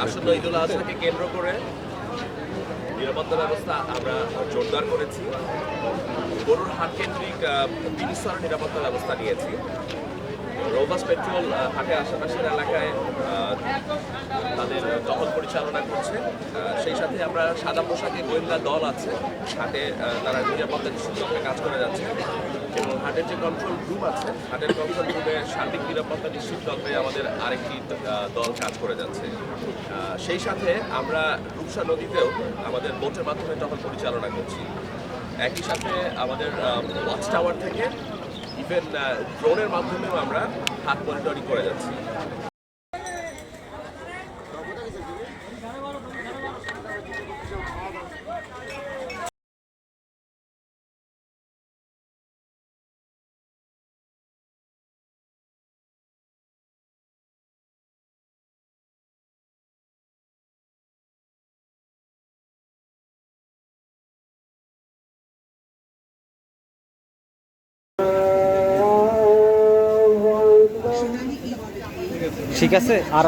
আসন্ন ঈদুল আজহাকে কেন্দ্র করে নিরাপত্তা ব্যবস্থা আমরা জোরদার করেছি। গরুর হাট কেন্দ্রিক বিস্তর নিরাপত্তা ব্যবস্থা নিয়েছি। রোবাস পেট্রোল হাটের আশেপাশের এলাকায় তাদের টহল পরিচালনা করছে। সেই সাথে আমরা সাদা পোশাকে গোয়েন্দা দল আছে হাটে, তারা নিরাপত্তা নিশ্চিত করতে কাজ করে যাচ্ছে। এবং হাটের যে কন্ট্রোল রুম আছে, হাটের কন্ট্রোল রুমে সার্বিক নিরাপত্তা নিশ্চিত করতে আমাদের আরেকটি দল কাজ করে যাচ্ছে। সেই সাথে আমরা রূপসা নদীতেও আমাদের বোটের মাধ্যমে টহল পরিচালনা করছি। একই সাথে আমাদের ওয়াচ টাওয়ার থেকে ইভেন ড্রোনের মাধ্যমেও আমরা হাত মনিটরিং করে যাচ্ছি। ঠিক আছে। আর